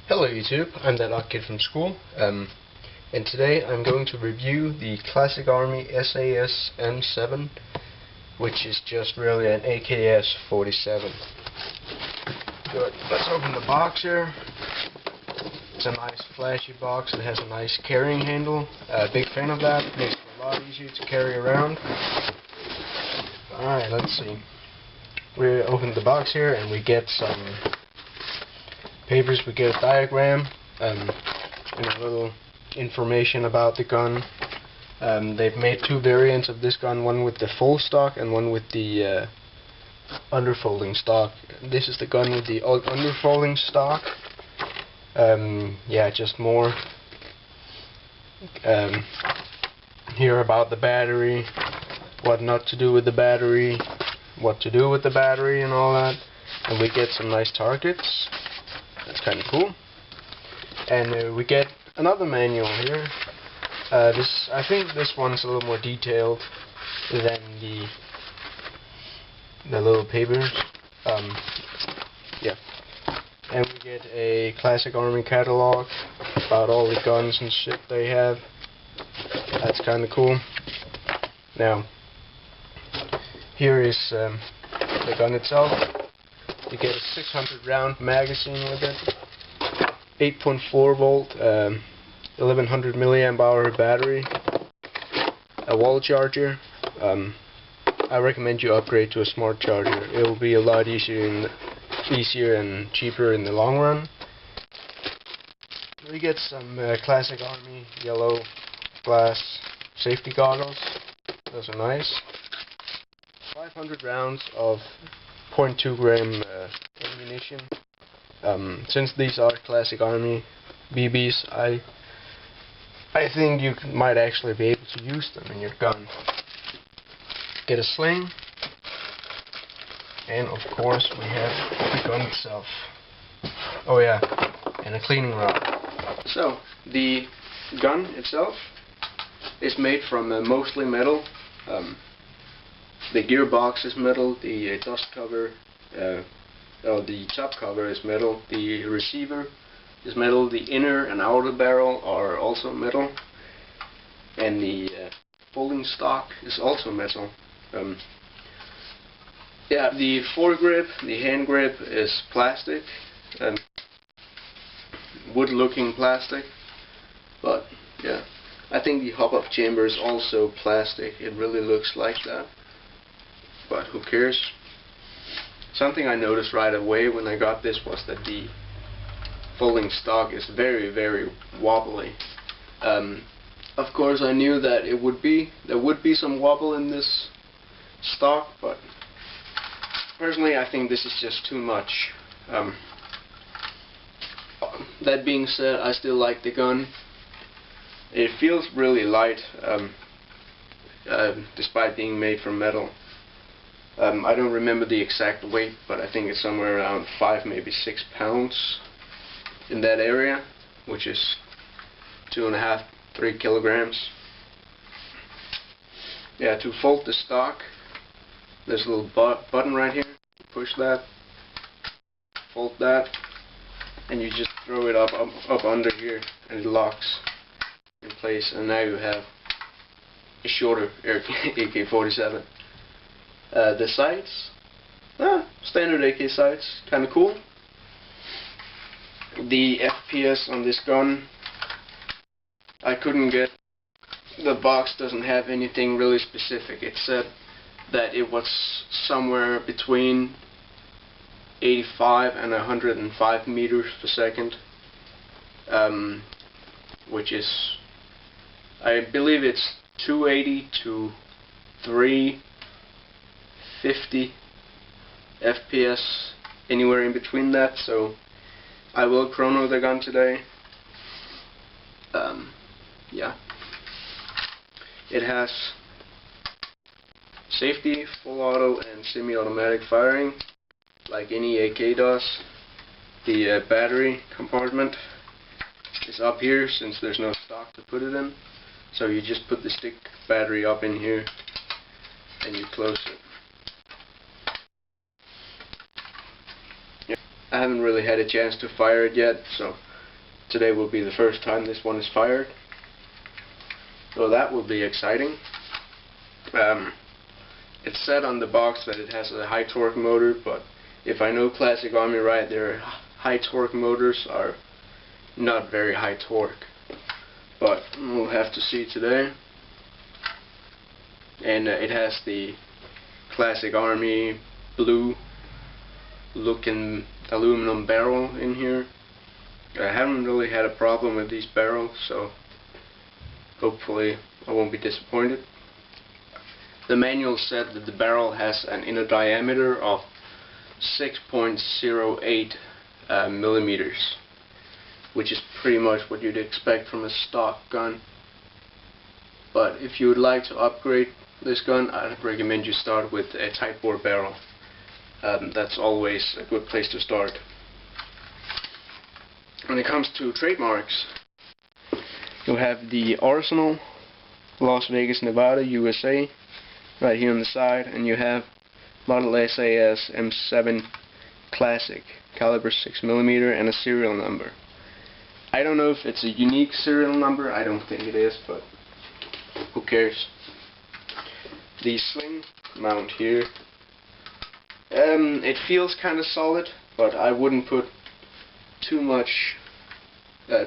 Hello YouTube, I'm that odd kid from school, and today I'm going to review the Classicarmy SAS M-7, which is just really an AKS-47. Good, let's open the box here. It's a nice flashy box, it has a nice carrying handle, big fan of that, makes it a lot easier to carry around. Alright, let's see. We open the box here and we get some papers. We get a diagram and a little information about the gun. They've made two variants of this gun, one with the full stock and one with the underfolding stock. This is the gun with the underfolding stock. Yeah, just more here about the battery, what not to do with the battery, what to do with the battery and all that. And we get some nice targets. That's kind of cool. And we get another manual here. I think this one's a little more detailed than the little papers. Yeah. And we get a Classicarmy catalog about all the guns and shit they have. That's kind of cool. Now, here is the gun itself. You get a 600 round magazine with it, 8.4 volt, 1100 milliamp hour battery, a wall charger. I recommend you upgrade to a smart charger. It will be a lot easier and cheaper in the long run. We get some Classicarmy yellow glass safety goggles. Those are nice. 500 rounds of 0.2 gram ammunition. Since these are Classicarmy BBs, I think you might actually be able to use them in your gun. Get a sling, and of course we have the gun itself. Oh yeah, and a cleaning rod. So the gun itself is made from mostly metal. The gearbox is metal, the dust cover, the top cover is metal, the receiver is metal, the inner and outer barrel are also metal, and the folding stock is also metal. Yeah, the foregrip, the hand grip is plastic, wood-looking plastic, but yeah, I think the hop-up chamber is also plastic. It really looks like that. But who cares? Something I noticed right away when I got this was that the folding stock is very, very wobbly. Of course I knew that there would be some wobble in this stock, but personally I think this is just too much. That being said, I still like the gun. It feels really light, despite being made from metal. I don't remember the exact weight, but I think it's somewhere around 5, maybe 6 pounds in that area, which is 2.5, 3 kilograms. Yeah, to fold the stock, there's a little button right here. Push that, fold that, and you just throw it up under here, and it locks in place, and now you have a shorter AK-47. The sights, standard AK sights, kind of cool. The FPS on this gun, I couldn't get. The box doesn't have anything really specific. It said that it was somewhere between 85 and 105 meters per second, which is, I believe it's 280 to 350 FPS, anywhere in between that. So I will chrono the gun today. Yeah, it has safety, full auto and semi-automatic firing like any AK does. The battery compartment is up here since there's no stock to put it in, so you just put the stick battery up in here and you close it. I haven't really had a chance to fire it yet, so today will be the first time this one is fired. So that will be exciting. It said on the box that it has a high torque motor, but if I know Classicarmy right, their high torque motors are not very high torque. But we'll have to see today. And it has the Classicarmy blue looking aluminum barrel in here. I haven't really had a problem with these barrels, so hopefully I won't be disappointed. The manual said that the barrel has an inner diameter of 6.08 millimeters, which is pretty much what you'd expect from a stock gun. But if you would like to upgrade this gun, I'd recommend you start with a Type bore barrel. That's always a good place to start. When it comes to trademarks, you have the Arsenal, Las Vegas, Nevada, USA, right here on the side, and you have model SAS M-7 Classic, caliber 6mm, and a serial number. I don't know if it's a unique serial number, I don't think it is, but who cares. The sling mount here, it feels kind of solid, but I wouldn't put too much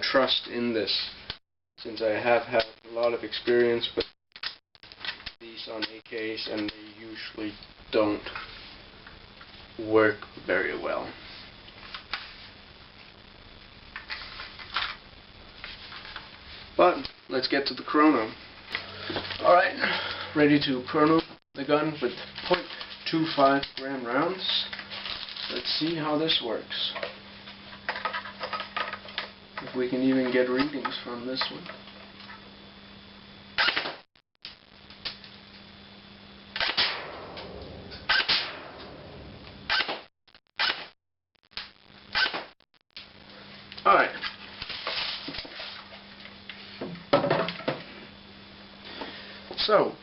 trust in this, since I have had a lot of experience with these on AKs and they usually don't work very well. But let's get to the chrono. Alright, ready to chrono the gun with 0.25 gram rounds. Let's see how this works. If we can even get readings from this one. Alright. So,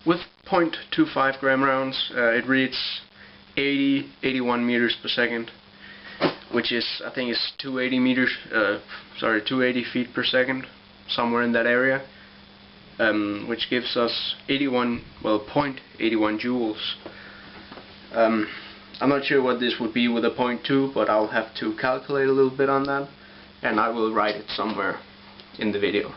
with 0.25 gram rounds, it reads 81 meters per second, which is, I think it's 280 feet per second, somewhere in that area, which gives us 0.81 joules. I'm not sure what this would be with a 0.2, but I'll have to calculate a little bit on that, and I will write it somewhere in the video.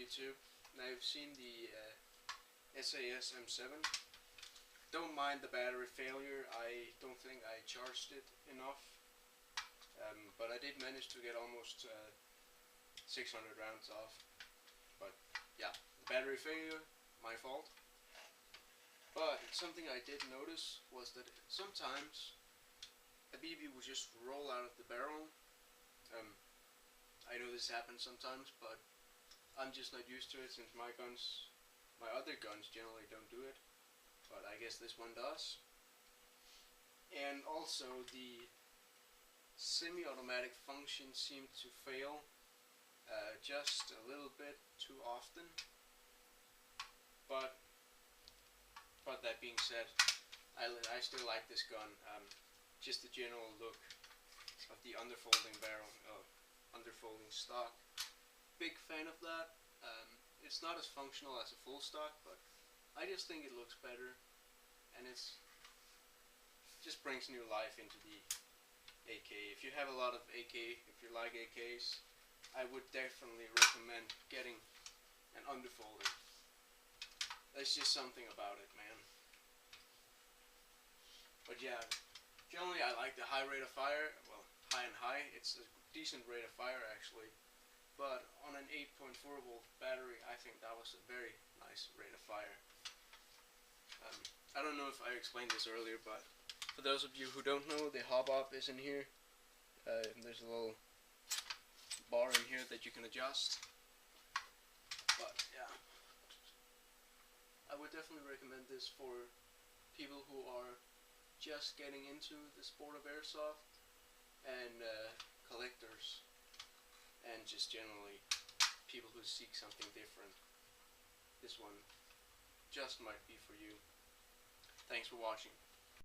YouTube. Now you've seen the SAS M-7. Don't mind the battery failure. I don't think I charged it enough, but I did manage to get almost 600 rounds off. But battery failure, my fault. But something I did notice was that sometimes a BB would just roll out of the barrel. I know this happens sometimes, but I'm just not used to it since my other guns generally don't do it. But I guess this one does. And also the semi-automatic function seemed to fail just a little bit too often. But that being said, I still like this gun. Just the general look of the underfolding barrel, underfolding stock. Big fan of that. It's not as functional as a full stock, but I just think it looks better, and it's just brings new life into the AK. If you have a lot of AK, if you like AKs, I would definitely recommend getting an underfolding. There's just something about it, man. But yeah, generally I like the high rate of fire. Well, high and high. It's a decent rate of fire actually. But on an 8.4 volt battery, I think that was a very nice rate of fire. I don't know if I explained this earlier, but for those of you who don't know, the hop-up is in here. There's a little bar in here that you can adjust. But yeah, I would definitely recommend this for people who are just getting into the sport of airsoft, and collectors, and just generally people who seek something different. This one just might be for you. Thanks for watching.